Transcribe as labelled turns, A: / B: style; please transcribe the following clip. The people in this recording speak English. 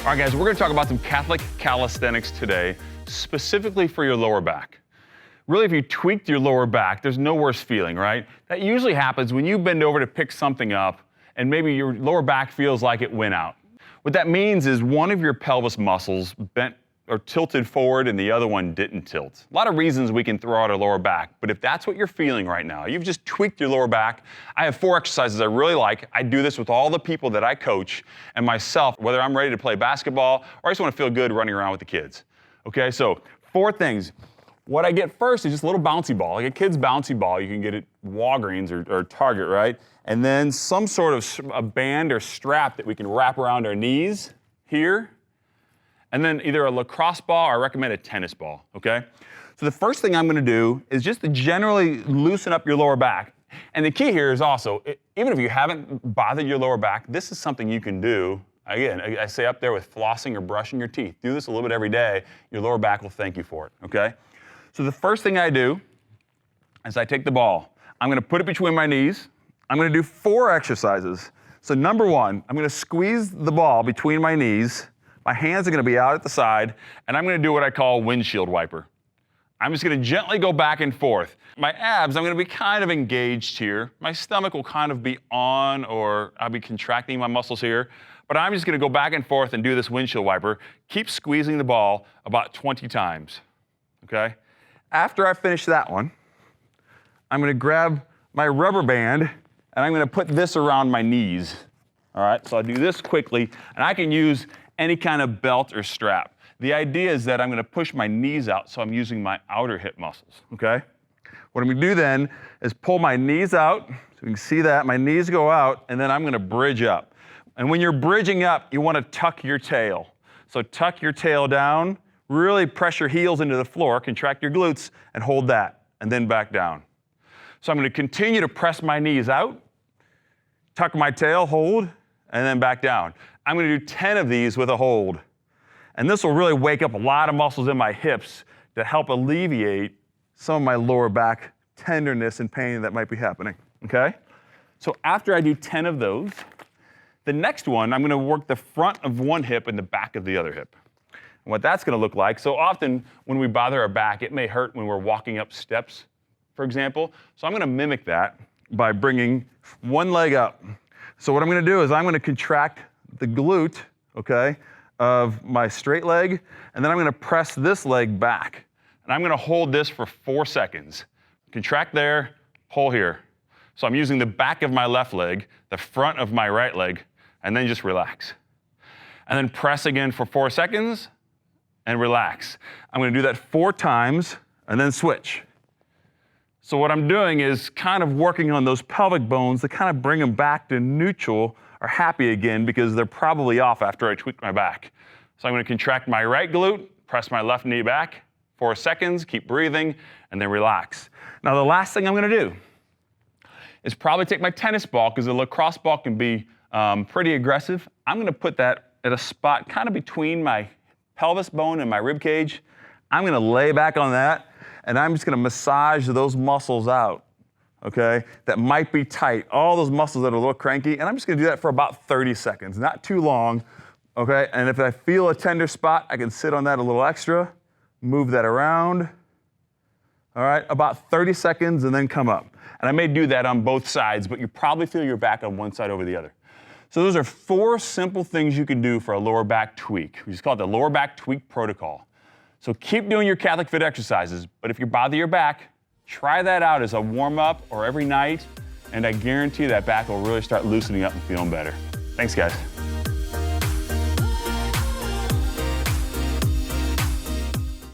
A: All right, guys, we're gonna talk about some Catholic calisthenics today, specifically for your lower back. Really, if you tweaked your lower back, there's no worse feeling, right? That usually happens when you bend over to pick something up and maybe your lower back feels like it went out. What that means is one of your pelvis muscles bent or tilted forward and the other one didn't tilt. A lot of reasons we can throw out our lower back, but if that's what you're feeling right now, you've just tweaked your lower back. I have 4 exercises I really like. I do this with all the people that I coach and myself, whether I'm ready to play basketball or I just want to feel good running around with the kids. Okay, so 4 things. What I get first is just a little bouncy ball, like a kid's bouncy ball. You can get it at Walgreens or Target, right? And then some sort of a band or strap that we can wrap around our knees here. And then either a lacrosse ball or I recommend a tennis ball, okay? So the first thing I'm gonna do is just to generally loosen up your lower back. And the key here is also, even if you haven't bothered your lower back, this is something you can do. Again, I say up there with flossing or brushing your teeth. Do this a little bit every day. Your lower back will thank you for it, okay? So the first thing I do is I take the ball. I'm gonna put it between my knees. I'm gonna do 4 exercises. So number 1, I'm gonna squeeze the ball between my knees. My hands are gonna be out at the side, and I'm gonna do what I call windshield wiper. I'm just gonna gently go back and forth. My abs, I'm gonna be kind of engaged here. My stomach will kind of be on, or I'll be contracting my muscles here. But I'm just gonna go back and forth and do this windshield wiper. Keep squeezing the ball about 20 times, okay? After I finish that one, I'm gonna grab my rubber band, and I'm gonna put this around my knees. All right, so I'll do this quickly, and I can use any kind of belt or strap. The idea is that I'm gonna push my knees out so I'm using my outer hip muscles, okay? What I'm gonna do then is pull my knees out, so you can see that, my knees go out, and then I'm gonna bridge up. And when you're bridging up, you wanna tuck your tail. So tuck your tail down, really press your heels into the floor, contract your glutes, and hold that, and then back down. So I'm gonna continue to press my knees out, tuck my tail, hold, and then back down. I'm gonna do 10 of these with a hold. And this will really wake up a lot of muscles in my hips to help alleviate some of my lower back tenderness and pain that might be happening, okay? So after I do 10 of those, the next one, I'm gonna work the front of one hip and the back of the other hip. And what that's gonna look like, so often when we bother our back, it may hurt when we're walking up steps, for example. So I'm gonna mimic that by bringing one leg up. So what I'm gonna do is I'm gonna contract the glute, okay, of my straight leg, and then I'm gonna press this leg back. And I'm gonna hold this for 4 seconds. Contract there, pull here. So I'm using the back of my left leg, the front of my right leg, and then just relax. And then press again for 4 seconds, and relax. I'm gonna do that 4 times, and then switch. So what I'm doing is kind of working on those pelvic bones to kind of bring them back to neutral or happy again, because they're probably off after I tweak my back. So I'm gonna contract my right glute, press my left knee back, 4 seconds, keep breathing, and then relax. Now the last thing I'm gonna do is probably take my tennis ball, because the lacrosse ball can be pretty aggressive. I'm gonna put that at a spot kind of between my pelvis bone and my rib cage. I'm gonna lay back on that, and I'm just gonna massage those muscles out, okay, that might be tight, all those muscles that are a little cranky, and I'm just gonna do that for about 30 seconds, not too long, okay? And if I feel a tender spot, I can sit on that a little extra, move that around, all right, about 30 seconds, and then come up. And I may do that on both sides, but you probably feel your back on one side over the other. So those are 4 simple things you can do for a lower back tweak. We just call it the lower back tweak protocol. So keep doing your Catholic Fit exercises, but if you bother your back, try that out as a warm-up or every night, and I guarantee that back will really start loosening up and feeling better. Thanks, guys.